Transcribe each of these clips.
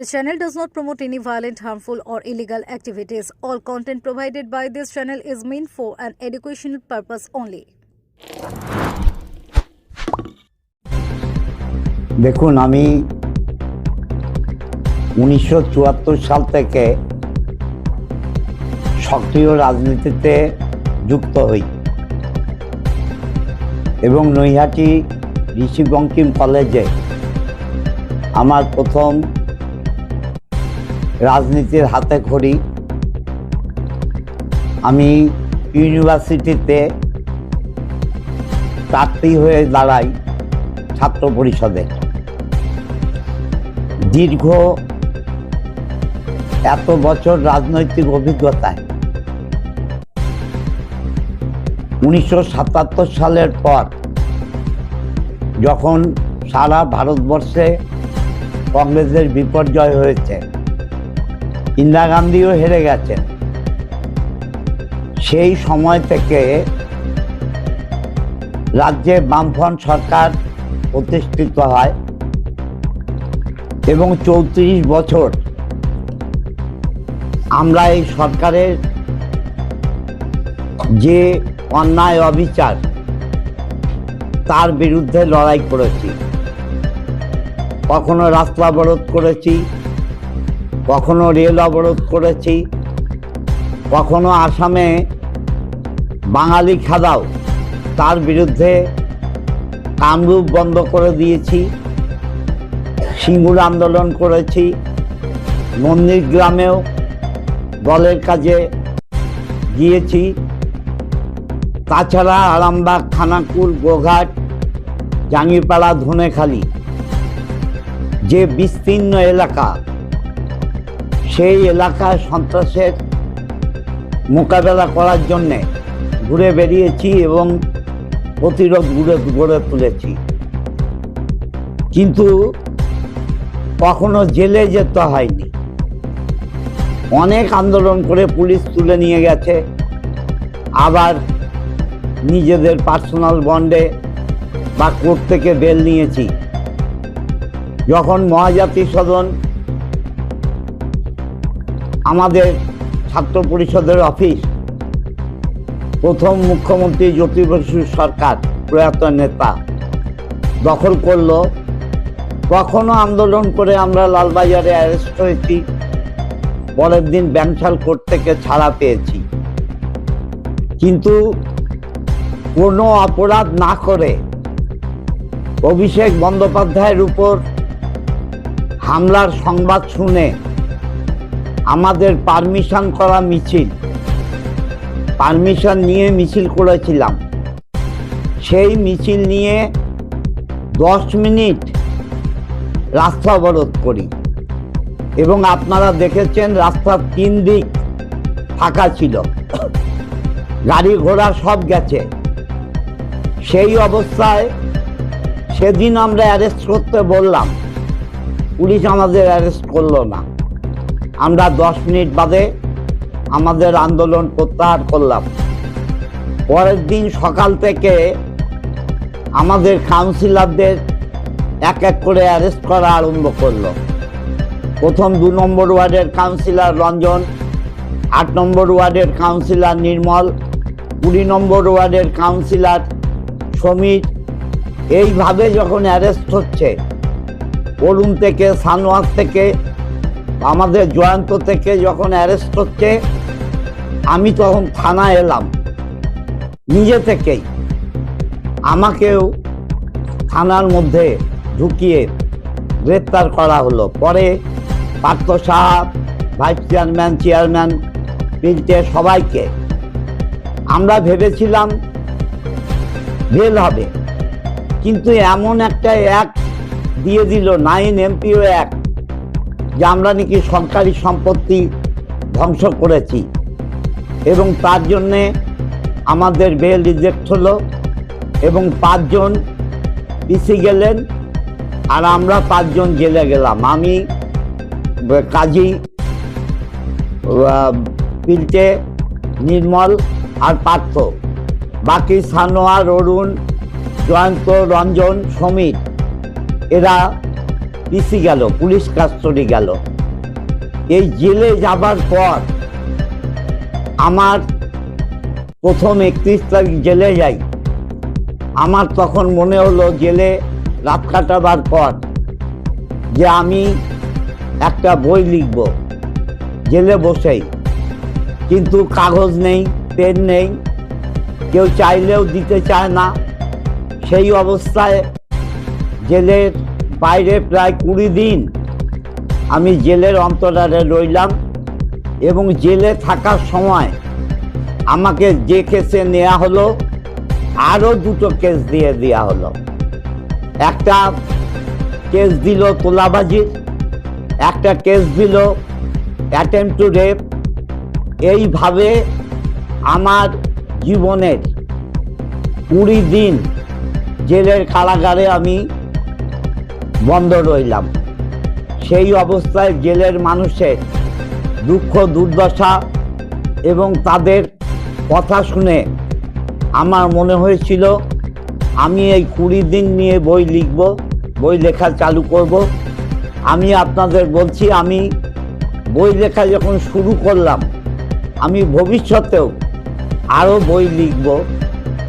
This channel does not promote any violent, harmful, or illegal activities. All content provided by this channel is meant for an educational purpose only. দেখুন, আমি 1974 সাল থেকে সক্রিয় রাজনীতিতে যুক্ত হই এবং নৈহাটি ঋষি বঙ্কিম কলেজে আমার প্রথম রাজনীতির হাতে খড়ি। আমি ইউনিভার্সিটিতে প্রার্থী হয়ে দাঁড়াই ছাত্র পরিষদে। দীর্ঘ এত বছর রাজনৈতিক অভিজ্ঞতায় 1977 সালের পর যখন সারা ভারতবর্ষে কংগ্রেসের বিপর্যয় হয়েছে, ইন্দিরা গান্ধীও হেরে গেছেন, সেই সময় থেকে রাজ্যে বামফ্রন্ট সরকার প্রতিষ্ঠিত হয় এবং 34 বছর আমরা এই সরকারের যে অন্যায় অবিচার তার বিরুদ্ধে লড়াই করেছি। কখনো রাস্তা অবরোধ করেছি, কখনো রেল অবরোধ করেছি, কখনো আসামে বাঙালি খাদাও তার বিরুদ্ধে কামরূপ বন্ধ করে দিয়েছি, সিঙ্গুর আন্দোলন করেছি, নন্দীগ্রামেও দলের কাজে গিয়েছি। তাছাড়া আরামবাগ, খানাকুল, গোঘাট, জাঙ্গিপাড়া, ধনেখালি যে বিস্তীর্ণ এলাকা, সেই এলাকায় সন্ত্রাসের মোকাবেলা করার জন্যে ঘুরে বেরিয়েছি এবং প্রতিরোধ গড়ে তুলেছি। কিন্তু কখনো জেলে যেতে হয়নি। অনেক আন্দোলন করে পুলিশ তুলে নিয়ে গেছে, আবার নিজেদের পার্সোনাল বন্ডে বা কোর্ট থেকে বেল নিয়েছি। যখন মহাজাতি সদন আমাদের ছাত্র পরিষদের অফিস প্রথম মুখ্যমন্ত্রী জ্যোতি বসু সরকার, প্রয়াত নেতা, দখল করলো, কখনো আন্দোলন করে আমরা লালবাজারে অ্যারেস্ট হয়েছি, পরের দিন ব্যাংশাল কোর্ট থেকে ছাড়া পেয়েছি। কিন্তু কোনো অপরাধ না করে অভিষেক বন্দ্যোপাধ্যায়ের উপর হামলার সংবাদ শুনে আমাদের পারমিশন করা মিছিল, পারমিশন নিয়ে মিছিল করেছিলাম। সেই মিছিল নিয়ে 10 মিনিট রাস্তা অবরোধ করি এবং আপনারা দেখেছেন রাস্তার 3 দিক ফাঁকা ছিল, গাড়ি ঘোড়া সব গেছে। সেই অবস্থায় সেদিন আমরা অ্যারেস্ট করতে বললাম, পুলিশ আমাদের অ্যারেস্ট করলো না। আমরা 10 মিনিট বাদে আমাদের আন্দোলন প্রত্যাহার করলাম। পরের দিন সকাল থেকে আমাদের কাউন্সিলরদের এক এক করে অ্যারেস্ট করা আরম্ভ করলো। প্রথম 2 নম্বর ওয়ার্ডের কাউন্সিলর রঞ্জন, 8 নম্বর ওয়ার্ডের কাউন্সিলর নির্মল, 20 নম্বর ওয়ার্ডের কাউন্সিলর সমীর। এইভাবে যখন অ্যারেস্ট হচ্ছে, অরুণ থেকে, সানোয়ার থেকে, আমাদের জয়ন্ত থেকে যখন অ্যারেস্ট হচ্ছে, আমি তখন থানায় এলাম নিজে থেকেই। আমাকেও থানার মধ্যে ঢুকিয়ে গ্রেপ্তার করা হলো। পরে Partha Saha, vice chairman, chairman, পিল্টে, সবাইকে আমরা ভেবেছিলাম বেল হবে, কিন্তু এমন একটা অ্যাক্ট দিয়ে দিল, 9 MPO অ্যাক্ট, যে আমরা নাকি সরকারি সম্পত্তি ধ্বংস করেছি এবং তার জন্যে আমাদের বেল রিজেক্ট হলো এবং 5 জন পিসি গেলেন আর আমরা 5 জন জেলে গেলাম। আমি, কাজী, পিল্টে, নির্মল আর পার্থ। বাকি সানোয়ার, অরুণ, জয়ন্ত, রঞ্জন, সমীর এরা পিসি গেল, পুলিশ কাস্টডি গেল। এই জেলে যাবার পর আমার প্রথম 31 তারিখ জেলে যাই। আমার তখন মনে হলো জেলে রাত কাটাবার পর যে আমি একটা বই লিখব জেলে বসেই, কিন্তু কাগজ নেই, পেন নেই, কেউ চাইলেও দিতে চায় না। সেই অবস্থায় জেলের বাইরে প্রায় 20 দিন আমি জেলের অন্তরালে রইলাম। এবং জেলে থাকার সময় আমাকে যে কেসে নেওয়া হলো আরও 2টো কেস দিয়ে দেওয়া হলো। একটা কেস দিল তোলাবাজির, একটা কেস দিল অ্যাটেম্পট টু রেপ। এইভাবে আমার জীবনের 20 দিন জেলের কারাগারে আমি বন্ধ রইলাম। সেই অবস্থায় জেলের মানুষের দুঃখ দুর্দশা এবং তাদের কথা শুনে আমার মনে হয়েছিল আমি এই 20 দিন নিয়ে বই লিখব, বই লেখা চালু করব। আমি আপনাদের বলছি, আমি বই লেখা যখন শুরু করলাম, আমি ভবিষ্যতেও আরও বই লিখব,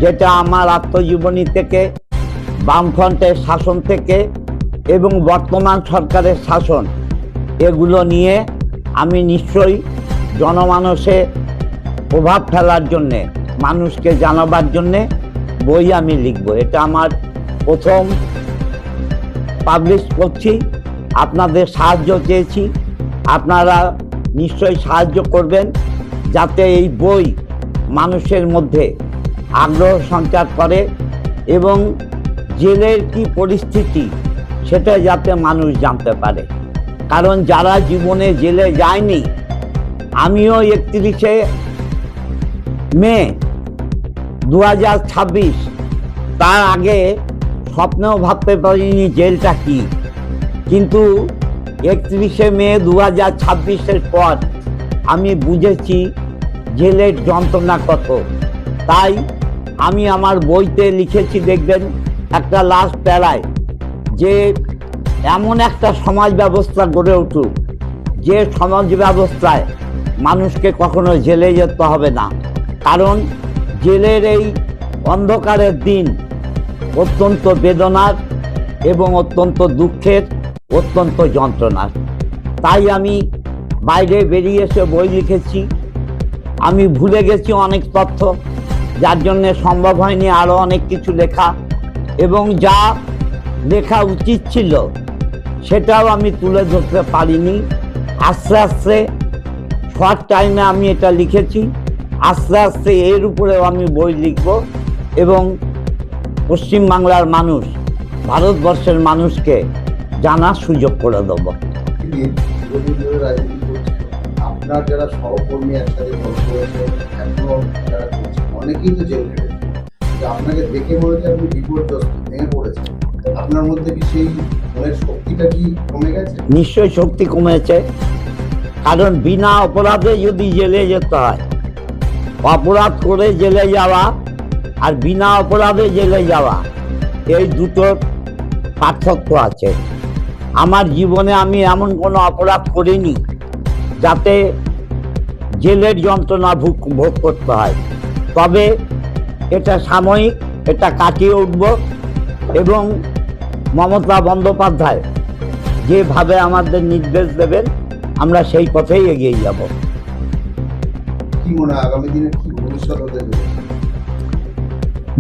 যেটা আমার আত্মজীবনী থেকে, বামফ্রন্টের শাসন থেকে এবং বর্তমান সরকারের শাসন, এগুলো নিয়ে আমি নিশ্চয়ই জনমানসে প্রভাব ফেলার জন্যে, মানুষকে জানাবার জন্যে বই আমি লিখব। এটা আমার প্রথম পাবলিশ করছি, আপনাদের সাহায্য চেয়েছি, আপনারা নিশ্চয়ই সাহায্য করবেন যাতে এই বই মানুষের মধ্যে আগ্রহ সঞ্চার করে এবং জেলের কি পরিস্থিতি সেটা যাতে মানুষ জানতে পারে। কারণ যারা জীবনে জেলে যায়নি, আমিও 31শে মে 2026 তার আগে স্বপ্নেও ভাবতে পারিনি জেলটা কি, কিন্তু 31শে মে 2026-এর পর আমি বুঝেছি জেলের যন্ত্রণা কত। তাই আমি আমার বইতে লিখেছি, দেখবেন একটা লাস্ট প্যারায়, যে এমন একটা সমাজ ব্যবস্থা গড়ে উঠুক যে সমাজ ব্যবস্থায় মানুষকে কখনো জেলে যেতে হবে না। কারণ জেলের এই অন্ধকারের দিন অত্যন্ত বেদনার এবং অত্যন্ত দুঃখের, অত্যন্ত যন্ত্রণার। তাই আমি বাইরে বেরিয়ে এসে বই লিখেছি। আমি ভুলে গেছি অনেক তথ্য, যার জন্যে সম্ভব হয়নি আরও অনেক কিছু লেখা, এবং যা লেখা উচিত ছিল সেটাও আমি তুলে ধরতে পারিনি। আস্তে আস্তে শর্ট টাইমে আমি এটা লিখেছি, আস্তে আস্তে এর উপরেও আমি বই লিখব এবং পশ্চিমবাংলার মানুষ, ভারতবর্ষের মানুষকে জানার সুযোগ করে দেবো। আপনার যারা সহকর্মী একসাথে গল্প করেছে, এখনো যারা করছে, অনেকেই তো জেল খেটেছে। আপনাকে দেখে মনে হচ্ছে আপনি বিপর্যস্ত, ভেঙে পড়েছেন। আপনার মধ্যে কি সেই মনের শক্তিটা কি কমে গেছে? নিশ্চয়ই শক্তি কমেছে, কারণ বিনা অপরাধে যদি জেলে যেতে হয়, অপরাধ করে জেলে যাওয়া আর বিনা অপরাধে জেলে যাওয়া, এই দুটোর পার্থক্য আছে। আমার জীবনে আমি এমন কোনো অপরাধ করিনি যাতে জেলের যন্ত্রণা ভোগ করতে হয়। তবে এটা সাময়িক, এটা কাটিয়ে উঠব এবং মমতা বন্দ্যোপাধ্যায় যেভাবে আমাদের নির্দেশ দেবেন আমরা সেই পথেই এগিয়ে যাব। কি মনে হয় আগামী দিনে কি ভবিষ্যৎ হতে যাবে?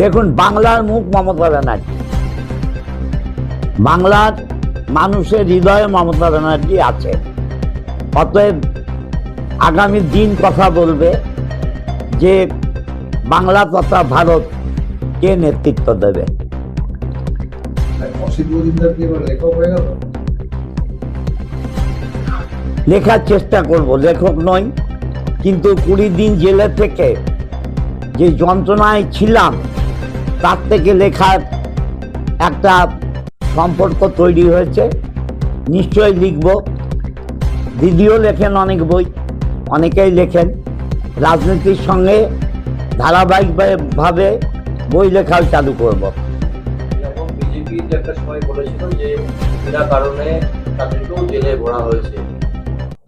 দেখুন, বাংলার মুখ মমতা ব্যানার্জি, বাংলার মানুষের হৃদয়ে মমতা ব্যানার্জি আছে। অতএব আগামী দিন কথা বলবে যে বাংলা তথা ভারত কে নেতৃত্ব দেবে। অসিত মজুমদার কি এবার লেখক হয়ে গেল? লেখার চেষ্টা করব, লেখক নই, কিন্তু 20 দিন জেলে থেকে যে যন্ত্রণায় ছিলাম তার থেকে লেখার একটা সম্পর্ক তৈরি হয়েছে। নিশ্চয়ই লিখব। দিদিও লেখেন অনেক বই, অনেকেই লেখেন। রাজনীতির সঙ্গে ধারাবাহিকভাবে বই লেখাও চালু করব। যেমন বিজেপি একটা সময় বলেছিল যে বিনা কারণে তাদেরকেও জেলে ভরা হয়েছে,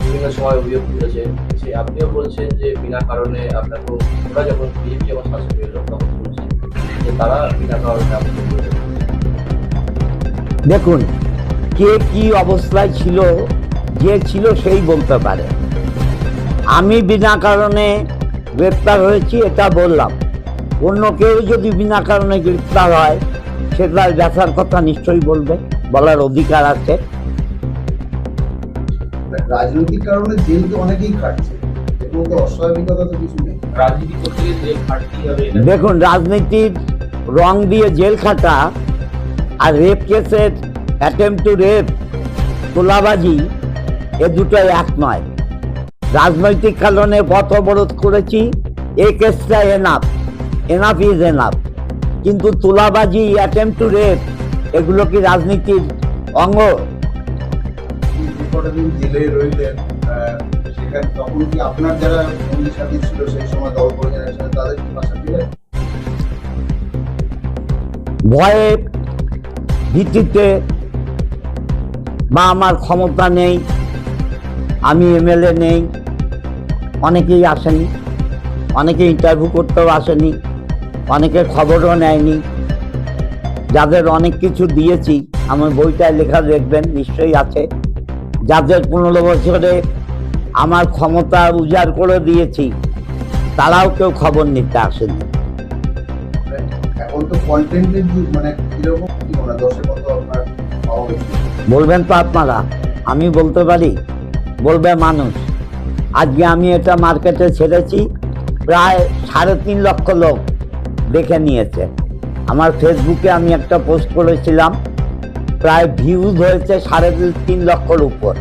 বিভিন্ন সময় অভিযোগ তুলেছে। সে আপনিও বলছেন যে বিনা কারণে আপনাকেও, ওরা যখন বিজেপি যখন শাসক এলো তখন বলছে যে তারা বিনা কারণে আপনাকে জেলে ভরেছে। দেখুন, কে কি অবস্থায় ছিল, যে ছিল সেই বলতে পারে। আমি বিনা কারণে গ্রেপ্তার হয়েছি এটা বললাম, অন্য কেউ যদি বিনা কারণে গ্রেপ্তার হয় সে তার ব্যথার কথা নিশ্চয়ই বলবে, বলার অধিকার আছে। রাজনৈতিক কারণে জেল তো অনেকেই খাটছে, এর মধ্যে অস্বাভাবিকতা তো কিছু নেই। রাজনীতি করতে গেলে জেল খাটতেই হবে, এটা দেখুন, রাজনীতির রং দিয়ে জেল খাটা আর রেপ কেসের অ্যাটেম্প টু রেপ, তোলাবাজি, এ দুটোই এক নয়। রাজনৈতিক কারণে পথ অবরোধ করেছি, এই কেসটা এনাফ ইজ এনাফ। কিন্তু তোলাবাজি, অ্যাটেম্প টু রেপ, এগুলো কি রাজনীতির অঙ্গ? যে কটা দিন জেলে রইলেন, সেখানে তখন কি আপনার যারা সঙ্গী সাথী ছিল সেই সময় দল করেছেন একসাথে, তাদের কি পাশা দিলেন? ভয়ে, ভিত্তিতে, বা আমার ক্ষমতা নেই, আমি এমএলএ নেই, অনেকেই আসেনি, অনেকে ইন্টারভিউ করতেও আসেনি, অনেকে খবরও নেয়নি। যাদের অনেক কিছু দিয়েছি, আমার বইটায় লেখা দেখবেন নিশ্চয়ই আছে, যাদের 15 বছরে আমার ক্ষমতা উজাড় করে দিয়েছি, তারাও কেউ খবর নিতে আসেনি। এখন তো কন্টেন্টের যুগ, মানে কিরকম কি মনে হয় দর্শক কত আপনার পাওয়া উচিত? বলবেন তো আপনারা, আমি বলতে পারি? বলবে মানুষ। আজকে আমি এটা মার্কেটে ছেড়েছি, প্রায় 3.5 লক্ষ লোক দেখে নিয়েছে। আমার ফেসবুকে আমি একটা পোস্ট করেছিলাম, প্রায় ভিউজ হয়েছে 3.5 লক্ষর উপর।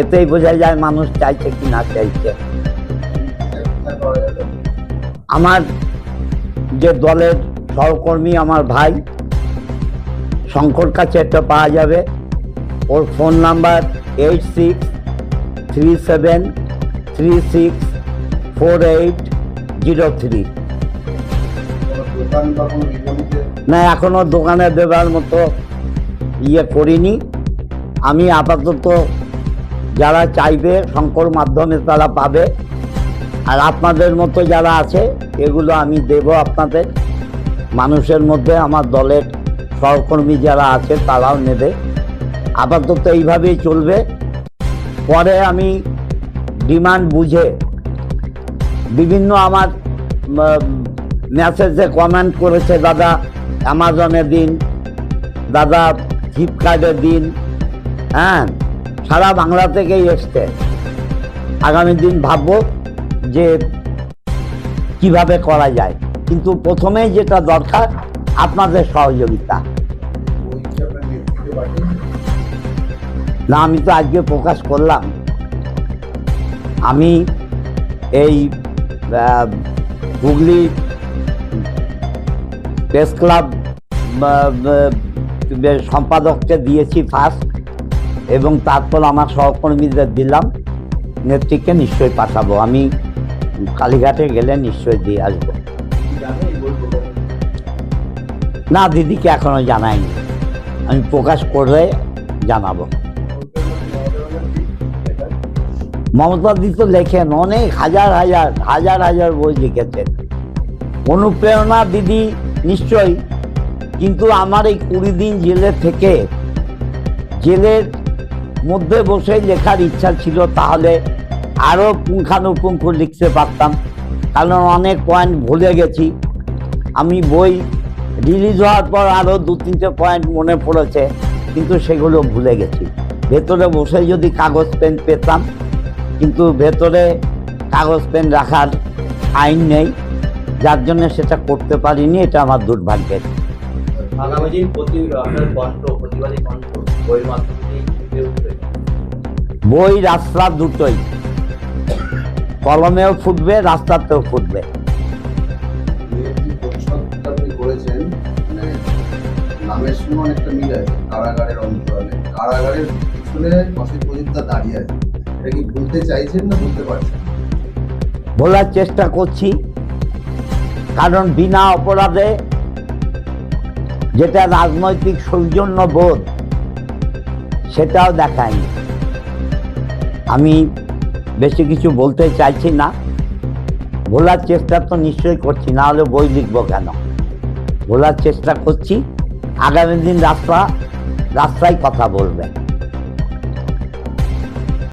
এতেই বোঝা যায় মানুষ চাইছে কি না চাইছে। কোথায় পাওয়া যাবে? আমার যে দলের সহকর্মী, আমার ভাই শঙ্কর কাছে এটা পাওয়া যাবে। ওর ফোন নাম্বার 8637364803। কোনো দোকান বা কোনো বিপণীতে? না, এখনো দোকানে দেবার মতো করিনি। আমি আপাতত যারা চাইবে শঙ্কর মাধ্যমে তারা পাবে, আর আপনাদের মতো যারা আছে এগুলো আমি দেব আপনাদের। মানুষের মধ্যে আমার দলের সহকর্মী যারা আছে তারাও নেবে। আপাতত এইভাবেই চলবে। পরে আমি ডিমান্ড বুঝে বিভিন্ন আমার মেসেজে কমেন্ট করেছে, দাদা অ্যামাজনে দিন, দাদা ফ্লিপকার্টে দিন, হ্যাঁ, সারা বাংলা থেকেই এসছে। আগামী দিন ভাববো যে কিভাবে করা যায়, কিন্তু প্রথমেই যেটা দরকার আপনাদের সহযোগিতা। ওই কি আপনার নেতৃত্বে পাঠিয়েছে? না, আমি তো আজকে প্রকাশ করলাম। আমি এই হুগলি প্রেস ক্লাব সম্পাদককে দিয়েছি ফার্স্ট, এবং তারপর আমার সহকর্মীদের দিলাম। নেত্রীকে নিশ্চয়ই পাঠাবো, আমি কালীঘাটে গেলে নিশ্চয়ই দিয়ে আসবো। কি জানেন এই বই প্রকাশ? না, দিদিকে এখনো জানাইনি, আমি প্রকাশ করলে জানাবো। মমতা দি তো লেখেন, অনেক হাজার হাজার বই লিখেছেন। অনুপ্রেরণা দিদি নিশ্চয়ই, কিন্তু আমার এই 20 দিন জেলে থেকে জেলের মধ্যে বসে লেখার ইচ্ছা ছিল, তাহলে আরও পুঙ্খানুপুঙ্খ লিখতে পারতাম, কারণ অনেক পয়েন্ট ভুলে গেছি। আমি বই রিলিজ হওয়ার পর আরও 2-3টে পয়েন্ট মনে পড়েছে, কিন্তু সেগুলো ভুলে গেছি। ভেতরে বসে যদি কাগজ পেন পেতাম, কিন্তু ভেতরে কাগজ পেন রাখার আইন নেই, যার জন্য সেটা করতে পারিনি। এটা আমার দুর্ভাগ্যের। আগামী দিন আপনার কণ্ঠ, প্রতিবাদী কণ্ঠ বইয়ের মাধ্যমে ফুটে উঠবে। বই, রাস্তা দুটোই, কলমেও ফুটবে, রাস্তাতেও ফুটবে। যে পরিষদটা আপনি করেছেন, মানে নামের সঙ্গে অনেকটা মিল আছে, কারাগারের অন্তরালে। কারাগারের পিছনে অসিত মজুমদার দাঁড়িয়ে আছে, এটা কি বলতে চাইছেন না বলতে পারছেন? বলার চেষ্টা করছি, কারণ বিনা অপরাধে, যেটা রাজনৈতিক সৌজন্য বোধ, সেটাও দেখায়নি। আমি বেশি কিছু বলতে চাইছি না, ভোলার চেষ্টা তো নিশ্চয়ই করছি, না হলে বই লিখবো কেন। ভোলার চেষ্টা করছি, আগামী দিন রাস্তায় কথা বলবে।